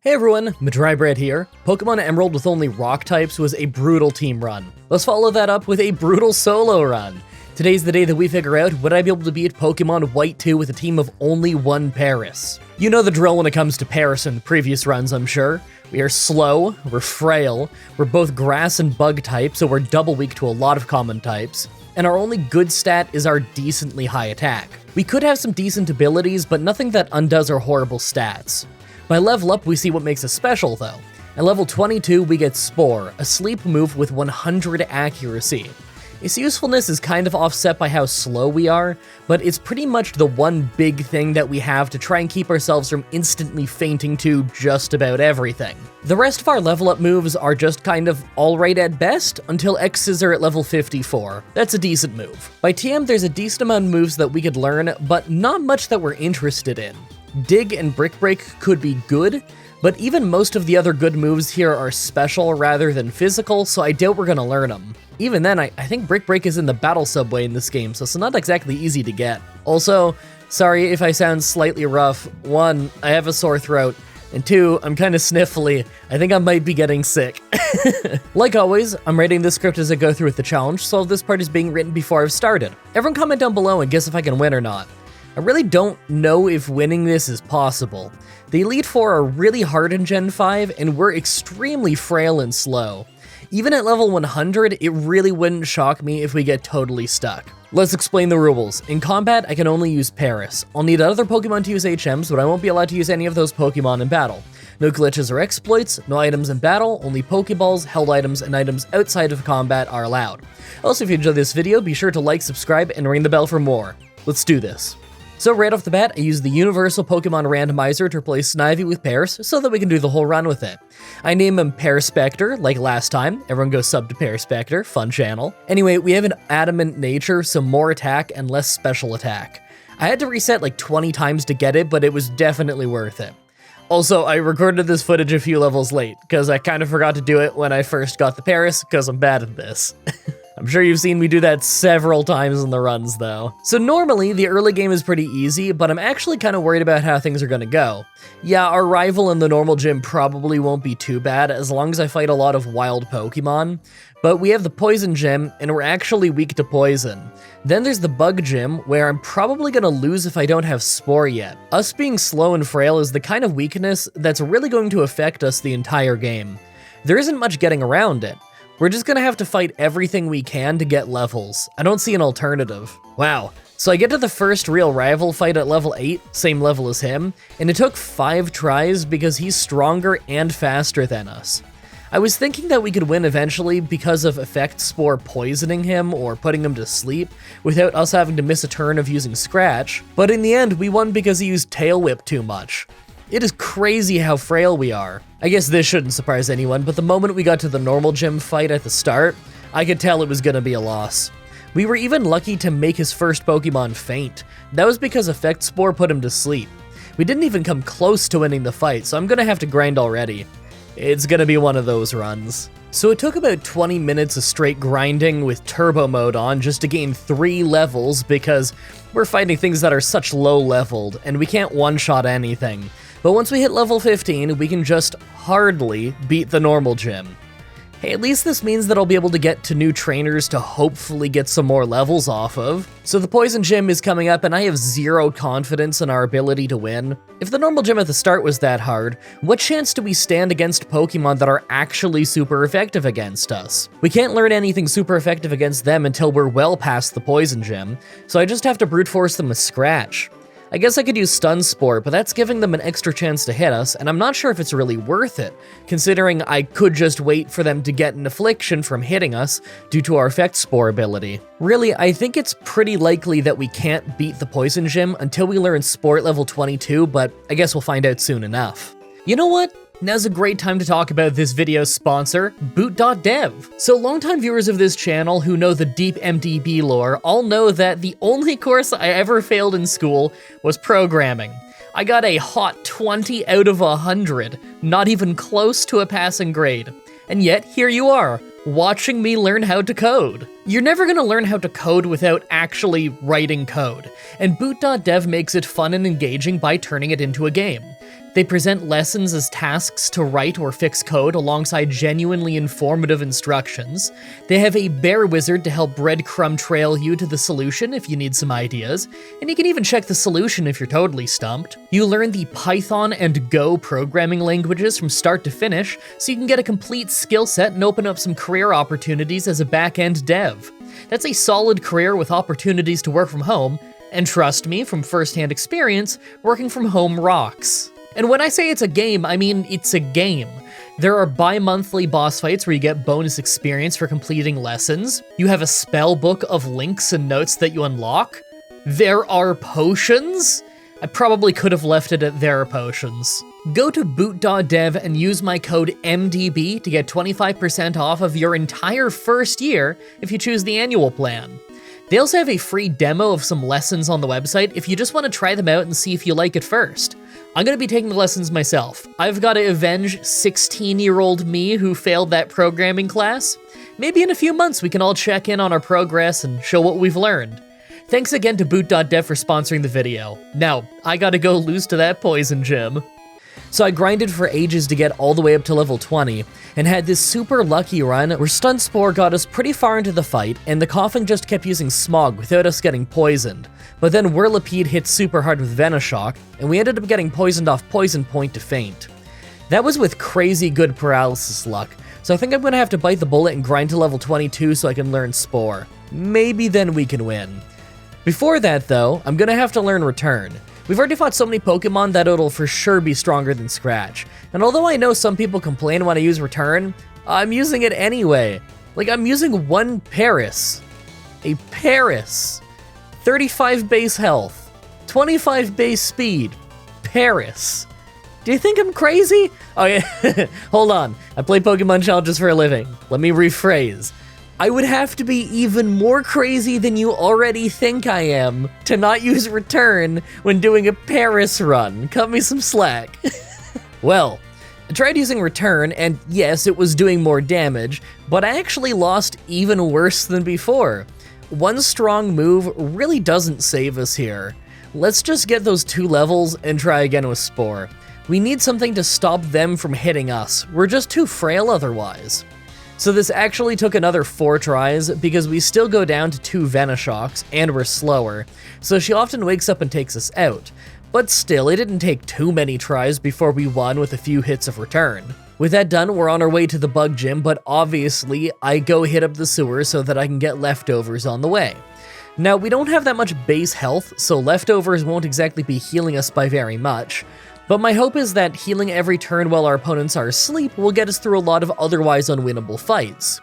Hey everyone, Mah-Dry-Bread here. Pokemon Emerald with only rock types was a brutal team run. Let's follow that up with a brutal solo run. Today's the day that we figure out, would I be able to beat Pokemon White 2 with a team of only one Paris? You know the drill when it comes to Paris in previous runs, I'm sure. We are slow, we're frail, we're both grass and bug types, so we're double weak to a lot of common types. And our only good stat is our decently high attack. We could have some decent abilities, but nothing that undoes our horrible stats. By level up, we see what makes us special, though. At level 22, we get Spore, a sleep move with 100 accuracy. Its usefulness is kind of offset by how slow we are, but it's pretty much the one big thing that we have to try and keep ourselves from instantly fainting to just about everything. The rest of our level up moves are just kind of alright at best, until X-Scissor at level 54. That's a decent move. By TM, there's a decent amount of moves that we could learn, but not much that we're interested in. Dig and Brick Break could be good, but even most of the other good moves here are special rather than physical, so I doubt we're gonna learn them. Even then, I think Brick Break is in the battle subway in this game, so it's not exactly easy to get. Also, sorry if I sound slightly rough. 1, I have a sore throat, and 2, I'm kinda sniffly. I think I might be getting sick. Like always, I'm writing this script as I go through with the challenge, so this part is being written before I've started. Everyone comment down below and guess if I can win or not. I really don't know if winning this is possible. The Elite Four are really hard in Gen 5, and we're extremely frail and slow. Even at level 100, it really wouldn't shock me if we get totally stuck. Let's explain the rules. In combat, I can only use Paris. I'll need other Pokemon to use HMs, but I won't be allowed to use any of those Pokemon in battle. No glitches or exploits, no items in battle, only Pokeballs, held items, and items outside of combat are allowed. Also, if you enjoyed this video, be sure to like, subscribe, and ring the bell for more. Let's do this. So right off the bat, I use the Universal Pokemon Randomizer to replace Snivy with Paris so that we can do the whole run with it. I name him Paraspector, like last time. Everyone go sub to Paraspector, fun channel. Anyway, we have an Adamant nature, so more attack and less special attack. I had to reset like 20 times to get it, but it was definitely worth it. Also, I recorded this footage a few levels late, because I kind of forgot to do it when I first got the Paris, because I'm bad at this. I'm sure you've seen me do that several times in the runs, though. So normally, the early game is pretty easy, but I'm actually kind of worried about how things are gonna go. Yeah, our rival in the normal gym probably won't be too bad, as long as I fight a lot of wild Pokemon. But we have the Poison Gym, and we're actually weak to Poison. Then there's the Bug Gym, where I'm probably gonna lose if I don't have Spore yet. Us being slow and frail is the kind of weakness that's really going to affect us the entire game. There isn't much getting around it. We're just gonna have to fight everything we can to get levels. I don't see an alternative. Wow. So I get to the first real rival fight at level 8, same level as him, and it took 5 tries because he's stronger and faster than us. I was thinking that we could win eventually because of Effect Spore poisoning him or putting him to sleep without us having to miss a turn of using Scratch, but in the end we won because he used Tail Whip too much. It is crazy how frail we are. I guess this shouldn't surprise anyone, but the moment we got to the normal gym fight at the start, I could tell it was gonna be a loss. We were even lucky to make his first Pokemon faint. That was because Effect Spore put him to sleep. We didn't even come close to winning the fight, so I'm gonna have to grind already. It's gonna be one of those runs. So it took about 20 minutes of straight grinding with turbo mode on just to gain 3 levels because we're fighting things that are such low leveled and we can't one-shot anything. But once we hit level 15, we can just hardly beat the normal gym. Hey, at least this means that I'll be able to get to new trainers to hopefully get some more levels off of. So the Poison Gym is coming up and I have 0 confidence in our ability to win. If the normal gym at the start was that hard, what chance do we stand against Pokemon that are actually super effective against us? We can't learn anything super effective against them until we're well past the Poison Gym, so I just have to brute force them with Scratch. I guess I could use Stun Spore, but that's giving them an extra chance to hit us, and I'm not sure if it's really worth it, considering I could just wait for them to get an affliction from hitting us due to our Effect Spore ability. Really, I think it's pretty likely that we can't beat the Poison Gym until we learn Spore at level 22, but I guess we'll find out soon enough. You know what? Now's a great time to talk about this video's sponsor, Boot.dev. So longtime viewers of this channel who know the deep MDB lore all know that the only course I ever failed in school was programming. I got a hot 20 out of 100, not even close to a passing grade. And yet, here you are, watching me learn how to code. You're never gonna learn how to code without actually writing code, and Boot.dev makes it fun and engaging by turning it into a game. They present lessons as tasks to write or fix code alongside genuinely informative instructions. They have a bear wizard to help breadcrumb trail you to the solution if you need some ideas, and you can even check the solution if you're totally stumped. You learn the Python and Go programming languages from start to finish, so you can get a complete skill set and open up some career opportunities as a back-end dev. That's a solid career with opportunities to work from home, and trust me, from first-hand experience, working from home rocks. And when I say it's a game, I mean it's a game. There are bi-monthly boss fights where you get bonus experience for completing lessons. You have a spell book of links and notes that you unlock. There are potions? I probably could have left it at there are potions. Go to boot.dev and use my code MDB to get 25% off of your entire first year if you choose the annual plan. They also have a free demo of some lessons on the website if you just want to try them out and see if you like it first. I'm going to be taking the lessons myself. I've got to avenge 16-year-old me who failed that programming class. Maybe in a few months we can all check in on our progress and show what we've learned. Thanks again to boot.dev for sponsoring the video. Now, I gotta go lose to that poison gym. So I grinded for ages to get all the way up to level 20, and had this super lucky run where Stun Spore got us pretty far into the fight, and the Coffin just kept using Smog without us getting poisoned. But then Whirlipede hit super hard with Venoshock, and we ended up getting poisoned off Poison Point to faint. That was with crazy good paralysis luck, so I think I'm gonna have to bite the bullet and grind to level 22 so I can learn Spore. Maybe then we can win. Before that though, I'm gonna have to learn Return. We've already fought so many Pokemon that it'll for sure be stronger than Scratch. And although I know some people complain when I use Return, I'm using it anyway. Like, I'm using one Paris. A Paris. 35 base health. 25 base speed. Paris. Do you think I'm crazy? Oh yeah, hold on. I play Pokemon challenges for a living. Let me rephrase. I would have to be even more crazy than you already think I am to not use Return when doing a Paris run. Cut me some slack. Well, I tried using Return, and yes, it was doing more damage, but I actually lost even worse than before. One strong move really doesn't save us here. Let's just get those 2 levels and try again with Spore. We need something to stop them from hitting us. We're just too frail otherwise. So this actually took another 4 tries because we still go down to 2 Venoshocks and we're slower, so she often wakes up and takes us out. But still, it didn't take too many tries before we won with a few hits of Return. With that done, we're on our way to the bug gym, but obviously I go hit up the sewer so that I can get leftovers on the way. Now, we don't have that much base health, so leftovers won't exactly be healing us by very much. But my hope is that healing every turn while our opponents are asleep will get us through a lot of otherwise unwinnable fights.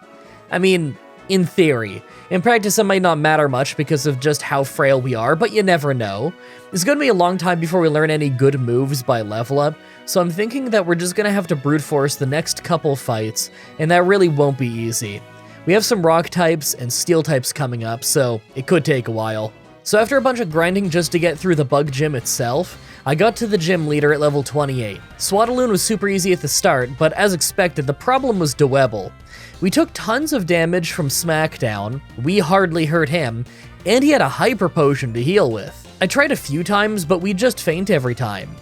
I mean, in theory. In practice, it might not matter much because of just how frail we are, but you never know. It's going to be a long time before we learn any good moves by level up, so I'm thinking that we're just going to have to brute force the next couple fights, and that really won't be easy. We have some rock types and steel types coming up, so it could take a while. So after a bunch of grinding just to get through the bug gym itself, I got to the gym leader at level 28. Swadaloon was super easy at the start, but as expected, the problem was Dwebble. We took tons of damage from Smackdown, we hardly hurt him, and he had a Hyper Potion to heal with. I tried a few times, but we just faint every time.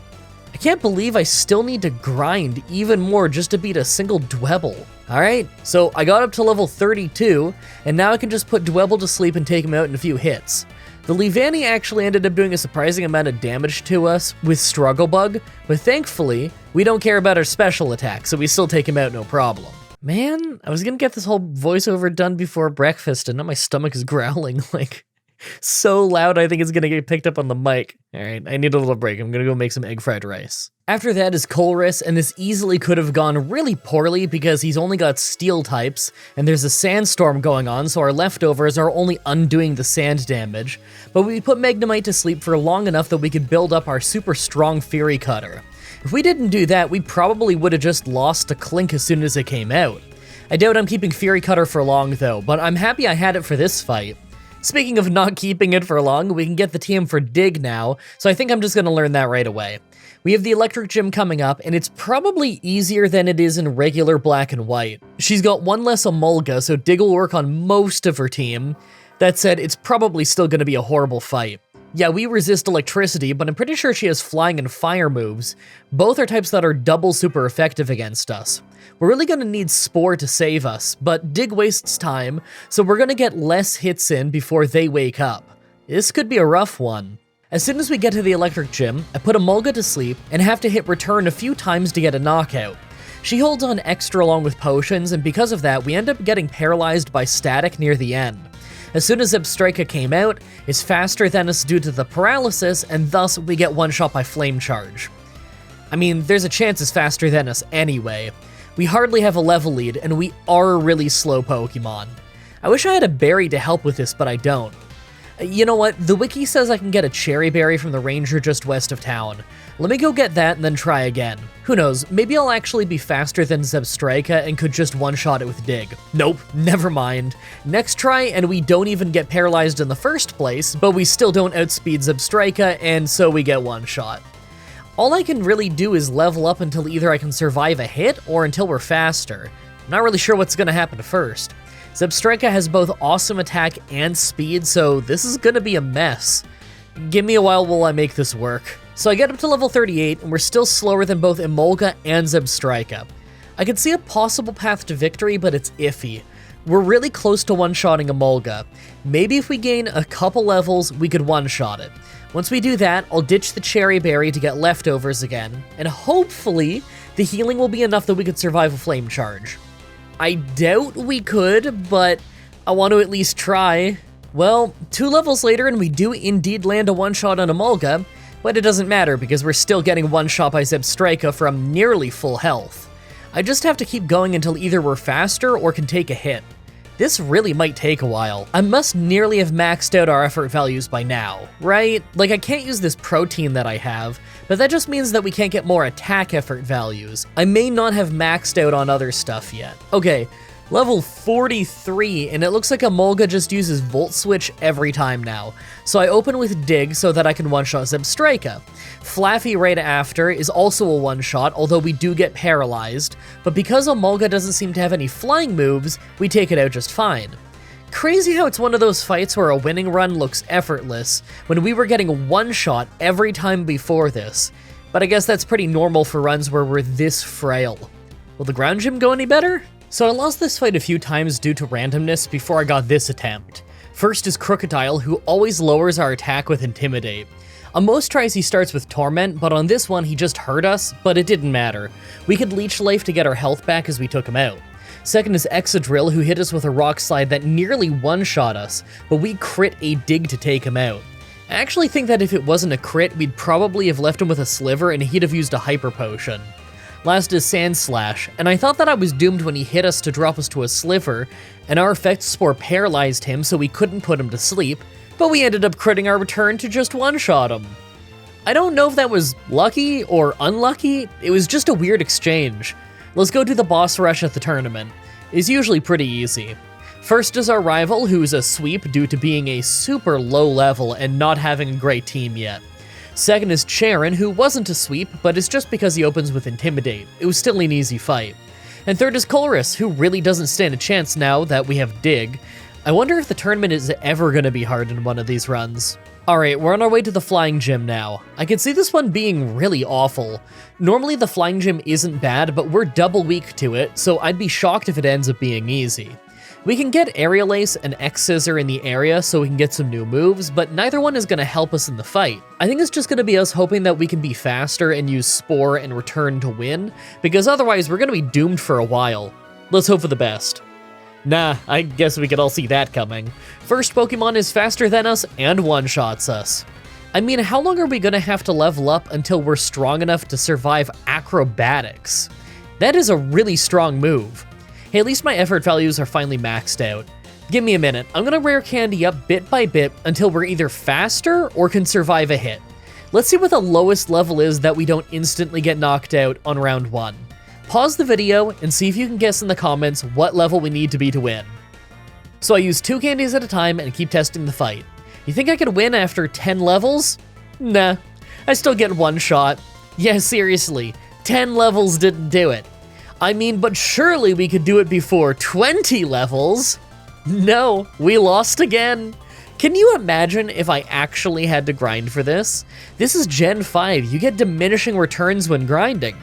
I can't believe I still need to grind even more just to beat a single Dwebble. Alright, so I got up to level 32, and now I can just put Dwebble to sleep and take him out in a few hits. The Leavanny actually ended up doing a surprising amount of damage to us with Struggle Bug, but thankfully, we don't care about our special attack, so we still take him out no problem. Man, I was gonna get this whole voiceover done before breakfast, and now my stomach is growling, like, so loud I think it's gonna get picked up on the mic. Alright, I need a little break. I'm gonna go make some egg fried rice. After that is Colress, and this easily could have gone really poorly because he's only got steel types, and there's a sandstorm going on, so our leftovers are only undoing the sand damage. But we put Magnemite to sleep for long enough that we could build up our super strong Fury Cutter. If we didn't do that, we probably would have just lost to Clink as soon as it came out. I doubt I'm keeping Fury Cutter for long though, but I'm happy I had it for this fight. Speaking of not keeping it for long, we can get the TM for Dig now, so I think I'm just gonna learn that right away. We have the Electric Gym coming up, and it's probably easier than it is in regular Black and White. She's got one less Emolga, so Dig will work on most of her team. That said, it's probably still gonna be a horrible fight. Yeah, we resist electricity, but I'm pretty sure she has flying and fire moves. Both are types that are double super effective against us. We're really gonna need Spore to save us, but Dig wastes time, so we're gonna get less hits in before they wake up. This could be a rough one. As soon as we get to the electric gym, I put Emolga to sleep and have to hit return a few times to get a knockout. She holds on extra long with potions, and because of that, we end up getting paralyzed by static near the end. As soon as Zebstrika came out, it's faster than us due to the paralysis, and thus we get one-shot by Flame Charge. I mean, there's a chance it's faster than us anyway. We hardly have a level lead, and we are a really slow Pokemon. I wish I had a berry to help with this, but I don't. You know what? The wiki says I can get a cherry berry from the ranger just west of town. Let me go get that and then try again. Who knows, maybe I'll actually be faster than Zebstrika and could just one-shot it with Dig. Nope, never mind. Next try, and we don't even get paralyzed in the first place, but we still don't outspeed Zebstrika, and so we get one shot. All I can really do is level up until either I can survive a hit or until we're faster. I'm not really sure what's gonna happen first. Zebstrika has both awesome attack and speed, so this is gonna be a mess. Give me a while I make this work. So I get up to level 38, and we're still slower than both Emolga and Zebstrika. I can see a possible path to victory, but it's iffy. We're really close to one-shotting Emolga. Maybe if we gain a couple levels, we could one-shot it. Once we do that, I'll ditch the Cherry Berry to get leftovers again, and hopefully, the healing will be enough that we could survive a Flame Charge. I doubt we could, but I want to at least try. Well, 2 levels later, and we do indeed land a one-shot on Emolga, but it doesn't matter because we're still getting one-shot by Zebstrika from nearly full health. I just have to keep going until either we're faster or can take a hit. This really might take a while. I must nearly have maxed out our effort values by now, right? Like, I can't use this protein that I have, but that just means that we can't get more attack effort values. I may not have maxed out on other stuff yet. Okay, level 43, and it looks like Emolga just uses Volt Switch every time now. So I open with Dig so that I can one-shot Zebstrika. Flaffy right after is also a one-shot, although we do get paralyzed, but because Emolga doesn't seem to have any flying moves, we take it out just fine. Crazy how it's one of those fights where a winning run looks effortless, when we were getting one-shot every time before this. But I guess that's pretty normal for runs where we're this frail. Will the ground gym go any better? So I lost this fight a few times due to randomness before I got this attempt. First is Crocodile, who always lowers our attack with Intimidate. On most tries he starts with Torment, but on this one he just hurt us, but it didn't matter. We could Leech Life to get our health back as we took him out. Second is Excadrill, who hit us with a Rock Slide that nearly one-shot us, but we crit a Dig to take him out. I actually think that if it wasn't a crit, we'd probably have left him with a Sliver and he'd have used a Hyper Potion. Last is Sand Slash, and I thought that I was doomed when he hit us to drop us to a Sliver, and our Effect Spore paralyzed him so we couldn't put him to sleep, but we ended up critting our return to just one-shot him. I don't know if that was lucky or unlucky, it was just a weird exchange. Let's go to the boss rush at the tournament. It's usually pretty easy. First is our rival, who's a sweep due to being a super low level and not having a great team yet. Second is Charon, who wasn't a sweep, but it's just because he opens with Intimidate. It was still an easy fight. And third is Colress, who really doesn't stand a chance now that we have Dig. I wonder if the tournament is ever gonna be hard in one of these runs. Alright, we're on our way to the Flying Gym now. I can see this one being really awful. Normally the Flying Gym isn't bad, but we're double weak to it, so I'd be shocked if it ends up being easy. We can get Aerial Ace and X-Scissor in the area so we can get some new moves, but neither one is going to help us in the fight. I think it's just going to be us hoping that we can be faster and use Spore and Return to win, because otherwise we're going to be doomed for a while. Let's hope for the best. Nah, I guess we could all see that coming. First Pokemon is faster than us and one-shots us. I mean, how long are we going to have to level up until we're strong enough to survive Acrobatics? That is a really strong move. Hey, at least my effort values are finally maxed out. Give me a minute, I'm gonna rare candy up bit by bit until we're either faster or can survive a hit. Let's see what the lowest level is that we don't instantly get knocked out on round 1. Pause the video and see if you can guess in the comments what level we need to be to win. So I use 2 candies at a time and keep testing the fight. You think I could win after 10 levels? Nah, I still get one shot. Yeah, seriously, 10 levels didn't do it. I mean, but surely we could do it before 20 levels. No, we lost again. Can you imagine if I actually had to grind for this? This is Gen 5, you get diminishing returns when grinding.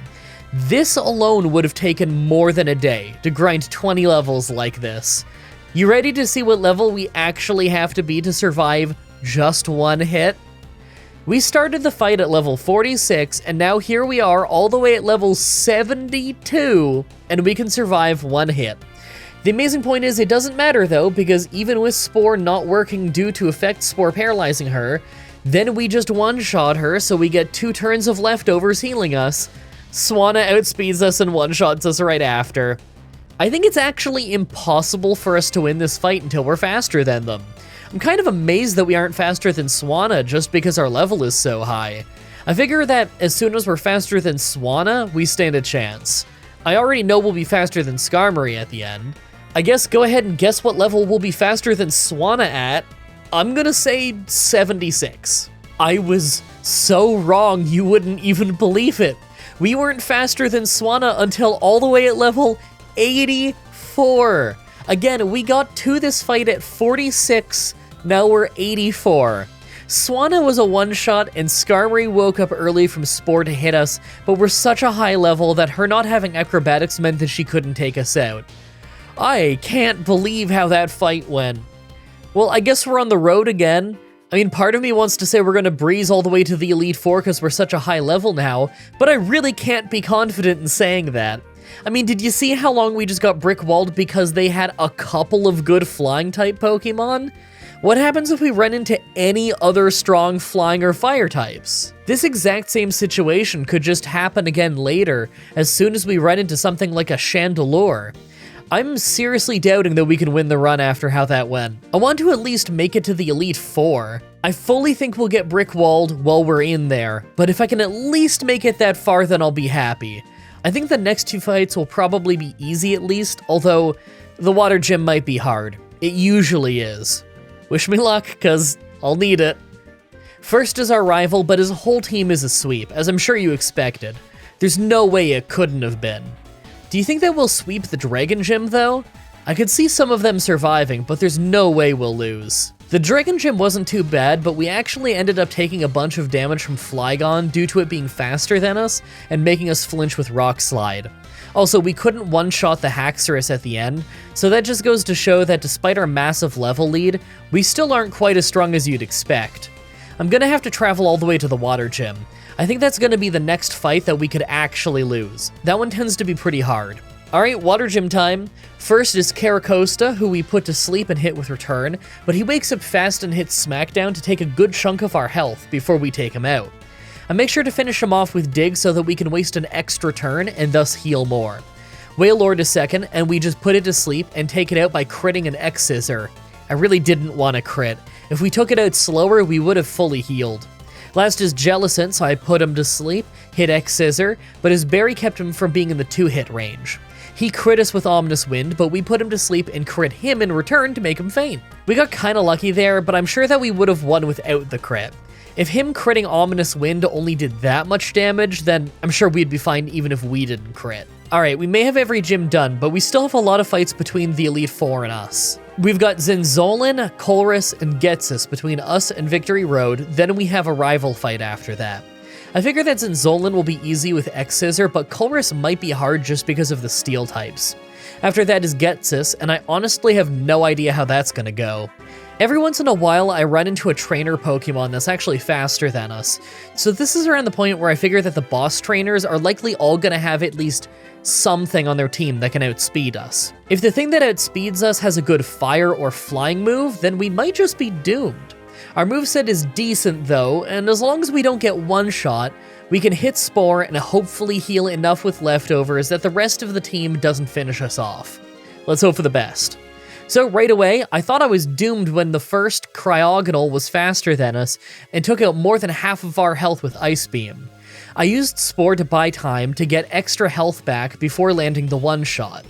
This alone would have taken more than a day to grind 20 levels like this. You ready to see what level we actually have to be to survive just one hit? We started the fight at level 46, and now here we are all the way at level 72, and we can survive one hit. The amazing point is it doesn't matter though, because even with Spore not working due to effect Spore paralyzing her, then we just one-shot her, so we get 2 turns of leftovers healing us. Swanna outspeeds us and one-shots us right after. I think it's actually impossible for us to win this fight until we're faster than them. I'm kind of amazed that we aren't faster than Swanna just because our level is so high. I figure that as soon as we're faster than Swanna, we stand a chance. I already know we'll be faster than Skarmory at the end. I guess go ahead and guess what level we'll be faster than Swanna at. I'm gonna say 76. I was so wrong you wouldn't even believe it. We weren't faster than Swanna until all the way at level 84. Again, we got to this fight at 46, now we're 84. Swanna was a one-shot, and Skarmory woke up early from Spore to hit us, but we're such a high level that her not having acrobatics meant that she couldn't take us out. I can't believe how that fight went. Well, I guess we're on the road again. I mean, part of me wants to say we're gonna breeze all the way to the Elite Four because we're such a high level now, but I really can't be confident in saying that. I mean, did you see how long we just got brick-walled because they had a couple of good flying-type Pokemon? What happens if we run into any other strong flying or fire types? This exact same situation could just happen again later, as soon as we run into something like a Chandelure. I'm seriously doubting that we can win the run after how that went. I want to at least make it to the Elite Four. I fully think we'll get brick-walled while we're in there, but if I can at least make it that far, then I'll be happy. I think the next 2 fights will probably be easy at least, although the water gym might be hard. It usually is. Wish me luck, cause I'll need it. First is our rival, but his whole team is a sweep, as I'm sure you expected. There's no way it couldn't have been. Do you think that we'll sweep the Dragon Gym, though? I could see some of them surviving, but there's no way we'll lose. The Dragon Gym wasn't too bad, but we actually ended up taking a bunch of damage from Flygon due to it being faster than us and making us flinch with Rock Slide. Also, we couldn't one-shot the Haxorus at the end, so that just goes to show that despite our massive level lead, we still aren't quite as strong as you'd expect. I'm gonna have to travel all the way to the Water Gym. I think that's gonna be the next fight that we could actually lose. That one tends to be pretty hard. Alright, Water Gym time. First is Caracosta, who we put to sleep and hit with Return, but he wakes up fast and hits Smackdown to take a good chunk of our health before we take him out. I make sure to finish him off with Dig so that we can waste an extra turn and thus heal more. Wailord is second, and we just put it to sleep and take it out by critting an X-Scissor. I really didn't want to crit. If we took it out slower, we would have fully healed. Last is Jellicent, so I put him to sleep, hit X-Scissor, but his berry kept him from being in the 2-hit range. He crit us with Ominous Wind, but we put him to sleep and crit him in return to make him faint. We got kinda lucky there, but I'm sure that we would have won without the crit. If him critting Ominous Wind only did that much damage, then I'm sure we'd be fine even if we didn't crit. Alright, we may have every gym done, but we still have a lot of fights between the Elite Four and us. We've got Zinzolin, Colress, and Getsus between us and Victory Road, then we have a rival fight after that. I figure that Zinzolin will be easy with X-Scissor, but Colress might be hard just because of the steel types. After that is Getsus, and I honestly have no idea how that's gonna go. Every once in a while, I run into a trainer Pokemon that's actually faster than us, so this is around the point where I figure that the boss trainers are likely all gonna have at least something on their team that can outspeed us. If the thing that outspeeds us has a good fire or flying move, then we might just be doomed. Our moveset is decent though, and as long as we don't get one shot, we can hit Spore and hopefully heal enough with leftovers that the rest of the team doesn't finish us off. Let's hope for the best. So right away, I thought I was doomed when the first Cryogonal was faster than us and took out more than half of our health with Ice Beam. I used Spore to buy time to get extra health back before landing the one-shot.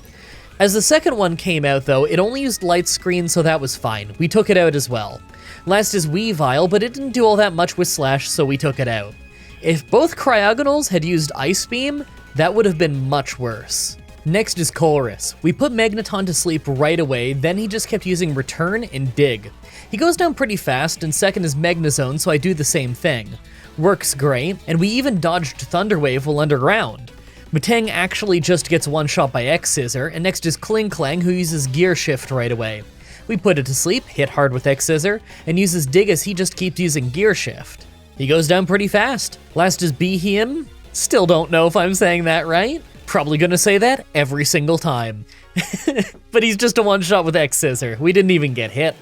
As the second one came out though, it only used Light Screen, so that was fine. We took it out as well. Last is Weavile, but it didn't do all that much with Slash, so we took it out. If both Cryogonals had used Ice Beam, that would have been much worse. Next is Chorus. We put Magneton to sleep right away, then he just kept using Return and Dig. He goes down pretty fast, and second is Magnezone, so I do the same thing. Works great, and we even dodged Thunder Wave while underground. Metang actually just gets one shot by X-Scissor, and next is Klinklang, who uses Gear Shift right away. We put it to sleep, hit hard with X-Scissor, and uses Dig as he just keeps using Gear Shift. He goes down pretty fast. Last is Behem. Still don't know if I'm saying that right. Probably gonna say that every single time. But he's just a one-shot with X-Scissor. We didn't even get hit.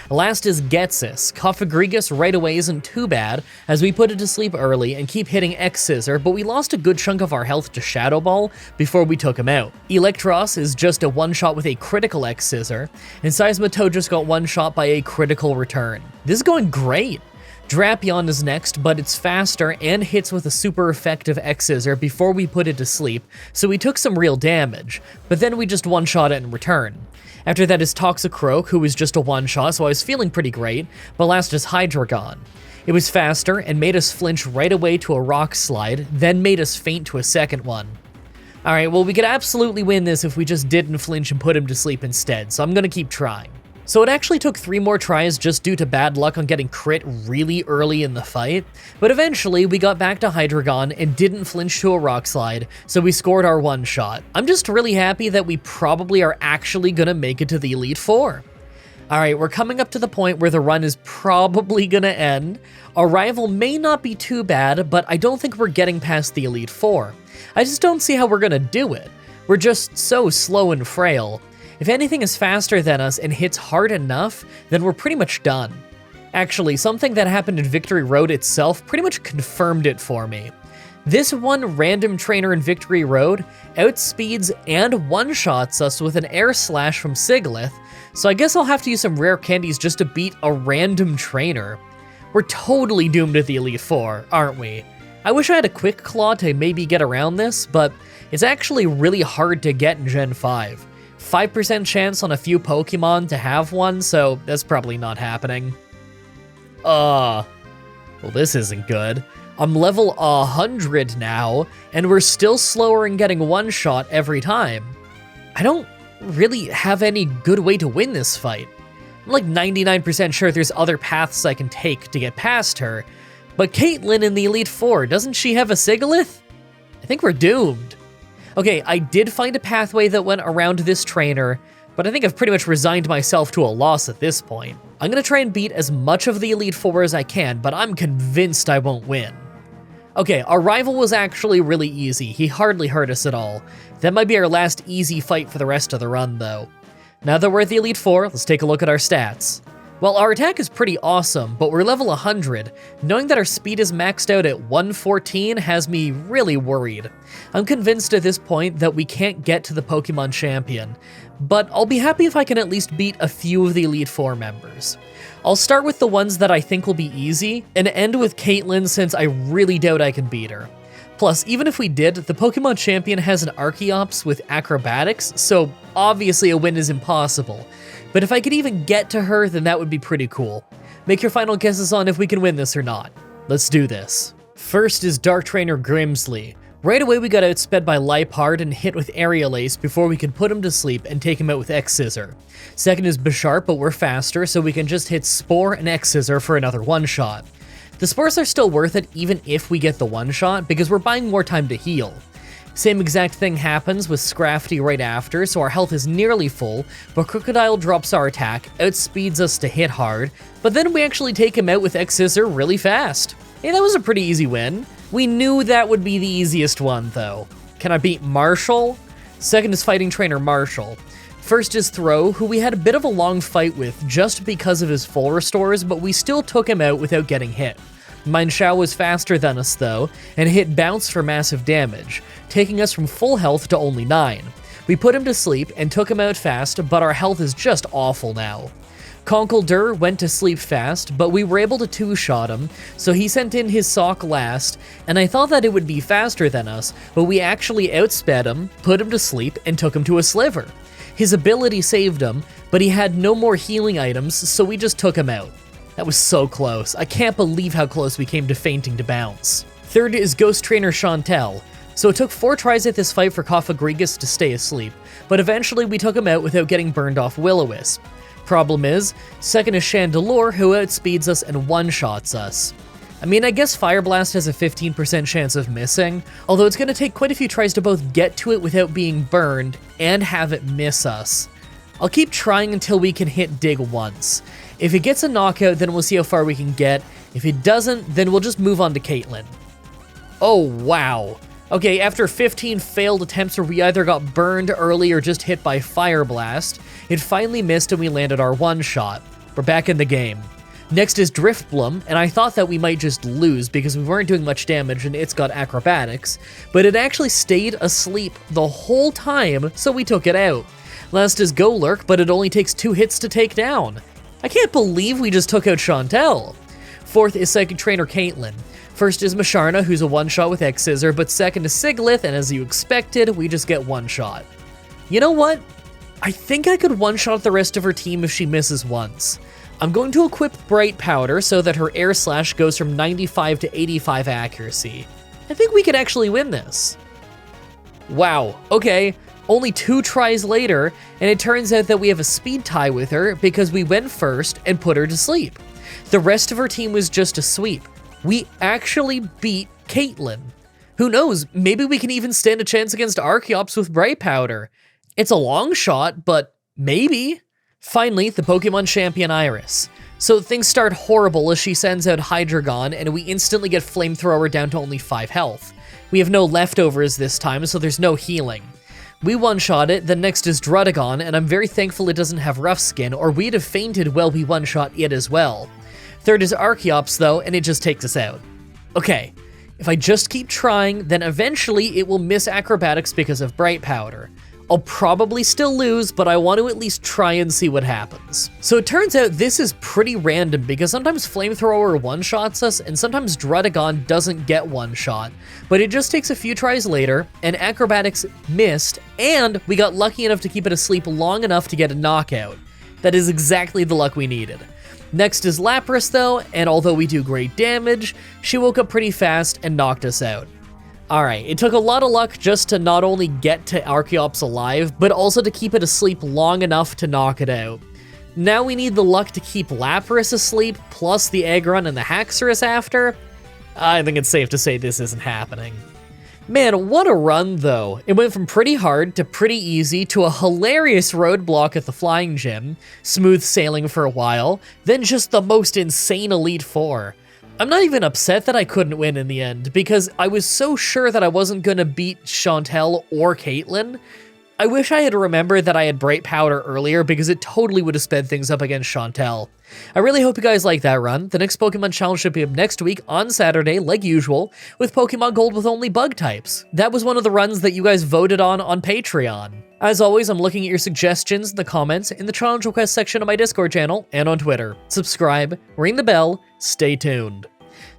Last is Getsis. Cofagrigus right away isn't too bad, as we put it to sleep early and keep hitting X-Scissor, but we lost a good chunk of our health to Shadow Ball before we took him out. Electros is just a one-shot with a critical X-Scissor, and Seismitoad just got one shot by a critical return. This is going great! Drapion is next, but it's faster and hits with a super effective X-Scissor before we put it to sleep, so we took some real damage, but then we just one-shot it in return. After that is Toxicroak, who was just a one-shot, so I was feeling pretty great, but last is Hydreigon. It was faster and made us flinch right away to a Rock Slide, then made us faint to a second one. Alright, well we could absolutely win this if we just didn't flinch and put him to sleep instead, so I'm gonna keep trying. So it actually took 3 more tries just due to bad luck on getting crit really early in the fight, but eventually we got back to Hydreigon and didn't flinch to a Rock Slide, so we scored our one shot. I'm just really happy that we probably are actually gonna make it to the Elite Four. Alright, we're coming up to the point where the run is probably gonna end. Our rival may not be too bad, but I don't think we're getting past the Elite Four. I just don't see how we're gonna do it. We're just so slow and frail. If anything is faster than us and hits hard enough, then we're pretty much done. Actually, something that happened in Victory Road itself pretty much confirmed it for me. This one random trainer in Victory Road outspeeds and one-shots us with an Air Slash from Siglith, so I guess I'll have to use some rare candies just to beat a random trainer. We're totally doomed at the Elite Four, aren't we? I wish I had a Quick Claw to maybe get around this, but it's actually really hard to get in Gen 5. 5% chance on a few Pokemon to have one, so that's probably not happening. Well, this isn't good. I'm level 100 now, and we're still slower in getting one shot every time. I don't really have any good way to win this fight. I'm like 99% sure there's other paths I can take to get past her, but Caitlyn in the Elite Four, doesn't she have a Sigalith? I think we're doomed. Okay, I did find a pathway that went around this trainer, but I think I've pretty much resigned myself to a loss at this point. I'm gonna try and beat as much of the Elite Four as I can, but I'm convinced I won't win. Okay, our rival was actually really easy. He hardly hurt us at all. That might be our last easy fight for the rest of the run, though. Now that we're at the Elite Four, let's take a look at our stats. Well, our attack is pretty awesome, but we're level 100. Knowing that our speed is maxed out at 114 has me really worried. I'm convinced at this point that we can't get to the Pokemon Champion, but I'll be happy if I can at least beat a few of the Elite Four members. I'll start with the ones that I think will be easy, and end with Caitlyn since I really doubt I can beat her. Plus, even if we did, the Pokemon Champion has an Archeops with Acrobatics, so obviously a win is impossible. But if I could even get to her, then that would be pretty cool. Make your final guesses on if we can win this or not. Let's do this. First is Dark Trainer Grimsley. Right away we got outsped by Liepard and hit with Aerial Ace before we could put him to sleep and take him out with X-Scissor. Second is Bisharp, but we're faster, so we can just hit Spore and X-Scissor for another one-shot. The Spores are still worth it even if we get the one-shot, because we're buying more time to heal. Same exact thing happens with Scrafty right after, so our health is nearly full, but Crocodile drops our attack, outspeeds us to hit hard, but then we actually take him out with X-Scissor really fast. Hey, that was a pretty easy win. We knew that would be the easiest one, though. Can I beat Marshall? Second is Fighting Trainer Marshall. First is Throw, who we had a bit of a long fight with just because of his full restores, but we still took him out without getting hit. Mienshao was faster than us though, and hit Bounce for massive damage, taking us from full health to only 9. We put him to sleep and took him out fast, but our health is just awful now. Conkeldurr went to sleep fast, but we were able to two-shot him, so he sent in his Sock last, and I thought that it would be faster than us, but we actually outsped him, put him to sleep, and took him to a Sliver. His ability saved him, but he had no more healing items, so we just took him out. That was so close. I can't believe how close we came to fainting to Bounce. Third is Ghost Trainer Chantel. So it took 4 tries at this fight for Cofagrigus to stay asleep, but eventually we took him out without getting burned off Will-O-Wisp. Problem is, second is Chandelure, who outspeeds us and one-shots us. I mean, I guess Fire Blast has a 15% chance of missing, although it's going to take quite a few tries to both get to it without being burned and have it miss us. I'll keep trying until we can hit Dig once. If it gets a knockout, then we'll see how far we can get. If it doesn't, then we'll just move on to Caitlyn. Oh, wow. Okay, after 15 failed attempts where we either got burned early or just hit by Fire Blast, it finally missed and we landed our one-shot. We're back in the game. Next is Driftbloom, and I thought that we might just lose because we weren't doing much damage and it's got acrobatics, but it actually stayed asleep the whole time, so we took it out. Last is Golurk, but it only takes 2 hits to take down. I can't believe we just took out Chantel. Fourth is Psychic Trainer Caitlyn. First is Masharna, who's a one-shot with X-Scissor, but second is Siglith, and as you expected, we just get one shot. You know what? I think I could one-shot the rest of her team if she misses once. I'm going to equip Bright Powder so that her Air Slash goes from 95 to 85 accuracy. I think we could actually win this. Wow, okay, only 2 tries later, and it turns out that we have a speed tie with her because we went first and put her to sleep. The rest of her team was just a sweep. We actually beat Caitlyn. Who knows, maybe we can even stand a chance against Archeops with Bright Powder. It's a long shot, but maybe. Finally, the Pokemon champion Iris. So things start horrible as she sends out Hydreigon, and we instantly get Flamethrower down to only 5 health. We have no leftovers this time, so there's no healing. We one-shot it, then next is Druddigon, and I'm very thankful it doesn't have Rough Skin, or we'd have fainted while we one-shot it as well. Third is Archeops though, and it just takes us out. Okay, if I just keep trying, then eventually it will miss Acrobatics because of Bright Powder. I'll probably still lose, but I want to at least try and see what happens. So it turns out this is pretty random because sometimes Flamethrower one-shots us and sometimes Druddigon doesn't get one-shot, but it just takes a few tries later and Acrobatics missed and we got lucky enough to keep it asleep long enough to get a knockout. That is exactly the luck we needed. Next is Lapras though, and although we do great damage, she woke up pretty fast and knocked us out. Alright, it took a lot of luck just to not only get to Archeops alive, but also to keep it asleep long enough to knock it out. Now we need the luck to keep Lapras asleep, plus the Aggron and the Haxorus after. I think it's safe to say this isn't happening. Man, what a run though. It went from pretty hard to pretty easy to a hilarious roadblock at the Flying Gym, smooth sailing for a while, then just the most insane Elite Four. I'm not even upset that I couldn't win in the end, because I was so sure that I wasn't gonna beat Chantel or Caitlyn. I wish I had remembered that I had Bright Powder earlier, because it totally would have sped things up against Chantel. I really hope you guys like that run. The next Pokemon Challenge should be up next week on Saturday, like usual, with Pokemon Gold with only bug types. That was one of the runs that you guys voted on Patreon. As always, I'm looking at your suggestions in the comments, in the challenge request section of my Discord channel, and on Twitter. Subscribe, ring the bell, stay tuned.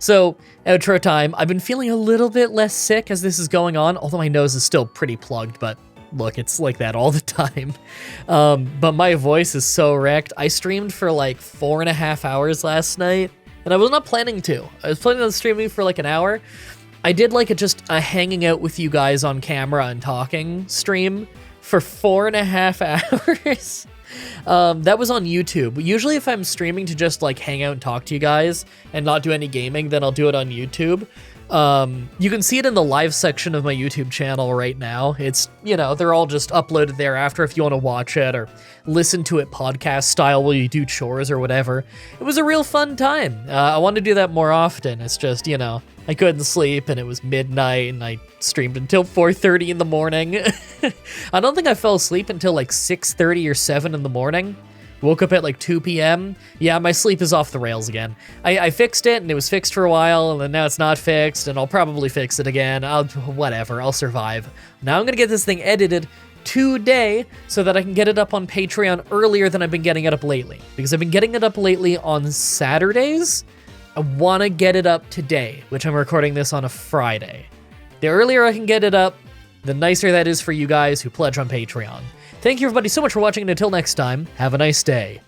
So, outro time. I've been feeling a little bit less sick as this is going on, although my nose is still pretty plugged, but look, it's like that all the time. But my voice is so wrecked. I streamed for like 4.5 hours last night, and I was not planning to. I was planning on streaming for like an hour. I did like just a hanging out with you guys on camera and talking stream for 4.5 hours. That was on YouTube. Usually if I'm streaming to just like hang out and talk to you guys and not do any gaming, then I'll do it on YouTube. You can see it in the live section of my YouTube channel right now. It's, you know, they're all just uploaded there after if you want to watch it or listen to it podcast style while you do chores or whatever. It was a real fun time. I want to do that more often. It's just, you know, I couldn't sleep and it was midnight and I streamed until 4:30 in the morning. I don't think I fell asleep until like 6:30 or 7 in the morning. Woke up at like 2 p.m. Yeah, my sleep is off the rails again. I fixed it and it was fixed for a while and then now it's not fixed and I'll probably fix it again. Whatever, I'll survive. Now I'm gonna get this thing edited today so that I can get it up on Patreon earlier than I've been getting it up lately. Because I've been getting it up lately on Saturdays. I wanna get it up today, which I'm recording this on a Friday. The earlier I can get it up, the nicer that is for you guys who pledge on Patreon. Thank you everybody so much for watching, and until next time, have a nice day.